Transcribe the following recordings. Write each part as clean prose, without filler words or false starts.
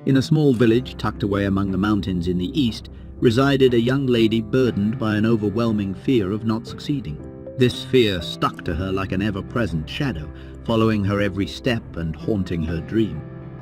In a small village tucked away among the mountains in the east resided a young lady burdened by an overwhelming fear of not succeeding. This fear stuck to her like an ever-present shadow, following her every step and haunting her dream.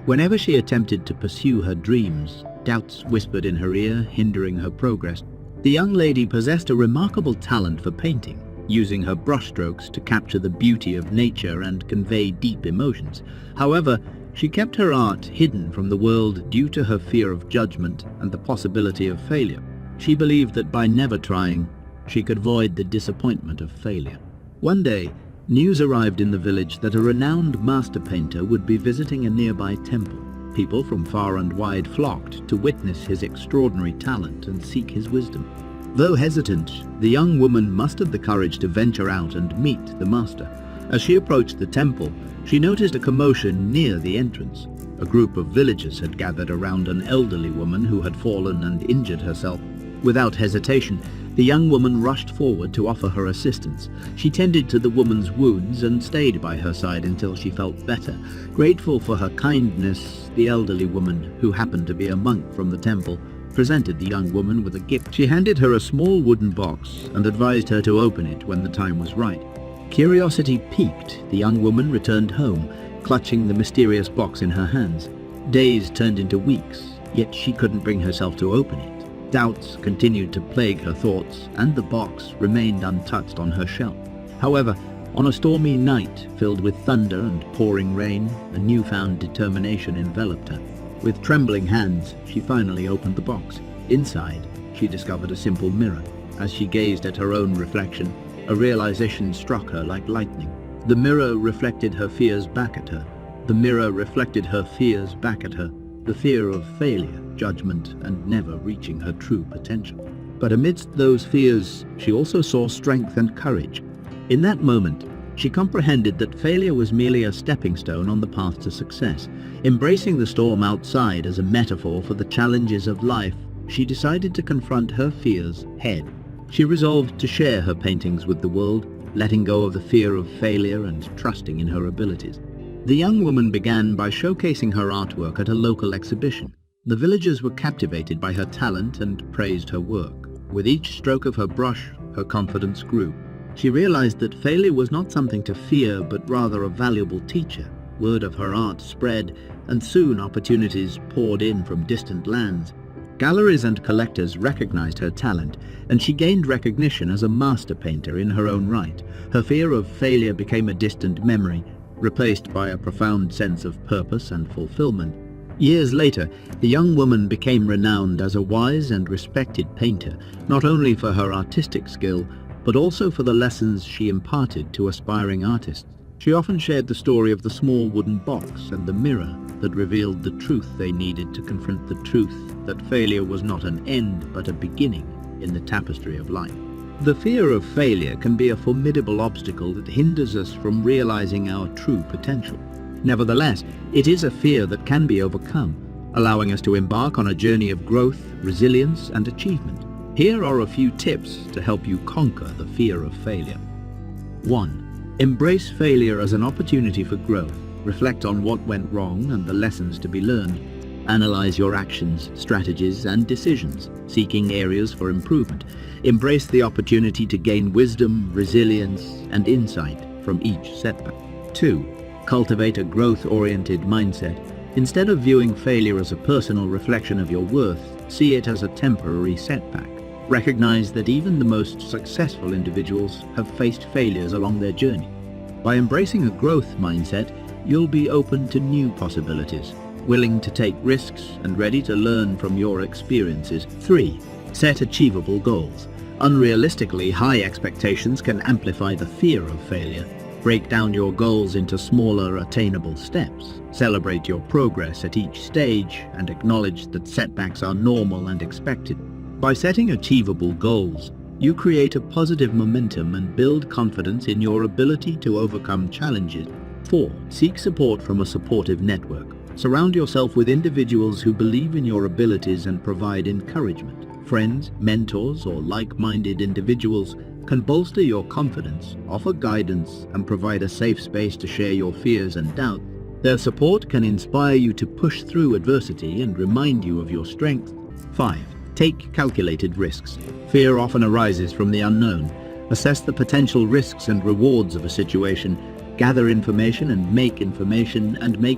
Whenever she attempted to pursue her dreams, doubts whispered in her ear, hindering her progress. The young lady possessed a remarkable talent for painting, using her brushstrokes to capture the beauty of nature and convey deep emotions. However, she kept her art hidden from the world due to her fear of judgment and the possibility of failure. She believed that by never trying, she could avoid the disappointment of failure. One day, news arrived in the village that a renowned master painter would be visiting a nearby temple. People from far and wide flocked to witness his extraordinary talent and seek his wisdom. Though hesitant, the young woman mustered the courage to venture out and meet the master. As she approached the temple, she noticed a commotion near the entrance. A group of villagers had gathered around an elderly woman who had fallen and injured herself. Without hesitation, the young woman rushed forward to offer her assistance. She tended to the woman's wounds and stayed by her side until she felt better. Grateful for her kindness, the elderly woman, who happened to be a monk from the temple, presented the young woman with a gift. She handed her a small wooden box and advised her to open it when the time was right. Curiosity piqued, the young woman returned home, clutching the mysterious box in her hands. Days turned into weeks, yet she couldn't bring herself to open it. Doubts continued to plague her thoughts, and the box remained untouched on her shelf. However, on a stormy night filled with thunder and pouring rain, a newfound determination enveloped her. With trembling hands, she finally opened the box. Inside, she discovered a simple mirror. As she gazed at her own reflection, a realization struck her like lightning. The mirror reflected her fears back at her. The mirror reflected her fears back at her. The fear of failure, judgment, and never reaching her true potential. But amidst those fears, she also saw strength and courage. In that moment, she comprehended that failure was merely a stepping stone on the path to success. Embracing the storm outside as a metaphor for the challenges of life, she decided to confront her fears head. She resolved to share her paintings with the world, letting go of the fear of failure and trusting in her abilities. The young woman began by showcasing her artwork at a local exhibition. The villagers were captivated by her talent and praised her work. With each stroke of her brush, her confidence grew. She realized that failure was not something to fear, but rather a valuable teacher. Word of her art spread, and soon opportunities poured in from distant lands. Galleries and collectors recognized her talent, and she gained recognition as a master painter in her own right. Her fear of failure became a distant memory, replaced by a profound sense of purpose and fulfillment. Years later, the young woman became renowned as a wise and respected painter, not only for her artistic skill, but also for the lessons she imparted to aspiring artists. She often shared the story of the small wooden box and the mirror that revealed the truth they needed to confront the truth that failure was not an end but a beginning in the tapestry of life. The fear of failure can be a formidable obstacle that hinders us from realizing our true potential. Nevertheless, it is a fear that can be overcome, allowing us to embark on a journey of growth, resilience, and achievement. Here are a few tips to help you conquer the fear of failure. 1. Embrace failure as an opportunity for growth. Reflect on what went wrong and the lessons to be learned. Analyze your actions, strategies, and decisions, seeking areas for improvement. Embrace the opportunity to gain wisdom, resilience, and insight from each setback. 2. Cultivate a growth-oriented mindset. Instead of viewing failure as a personal reflection of your worth, see it as a temporary setback. Recognize that even the most successful individuals have faced failures along their journey. By embracing a growth mindset, you'll be open to new possibilities, willing to take risks and ready to learn from your experiences. 3. Set achievable goals. Unrealistically high expectations can amplify the fear of failure. Break down your goals into smaller, attainable steps. Celebrate your progress at each stage and acknowledge that setbacks are normal and expected. By setting achievable goals, you create a positive momentum and build confidence in your ability to overcome challenges. 4. Seek support from a supportive network. Surround yourself with individuals who believe in your abilities and provide encouragement. Friends, mentors, or like-minded individuals can bolster your confidence, offer guidance, and provide a safe space to share your fears and doubts. Their support can inspire you to push through adversity and remind you of your strength. 5. Take calculated risks. Fear often arises from the unknown. Assess the potential risks and rewards of a situation. Gather information and make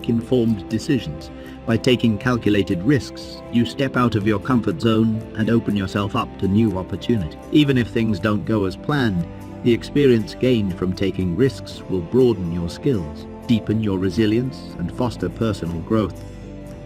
informed decisions. By taking calculated risks, you step out of your comfort zone and open yourself up to new opportunities. Even if things don't go as planned, the experience gained from taking risks will broaden your skills, deepen your resilience, and foster personal growth.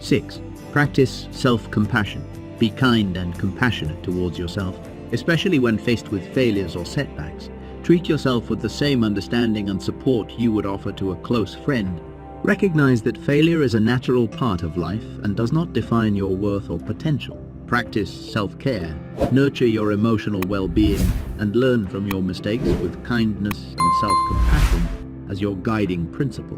6. Practice self-compassion. Be kind and compassionate towards yourself, especially when faced with failures or setbacks. Treat yourself with the same understanding and support you would offer to a close friend. Recognize that failure is a natural part of life and does not define your worth or potential. Practice self-care, nurture your emotional well-being, and learn from your mistakes with kindness and self-compassion as your guiding principle.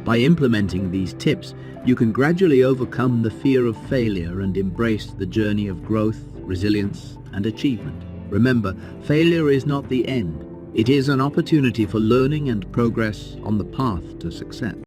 By implementing these tips, you can gradually overcome the fear of failure and embrace the journey of growth, resilience, and achievement. Remember, failure is not the end. It is an opportunity for learning and progress on the path to success.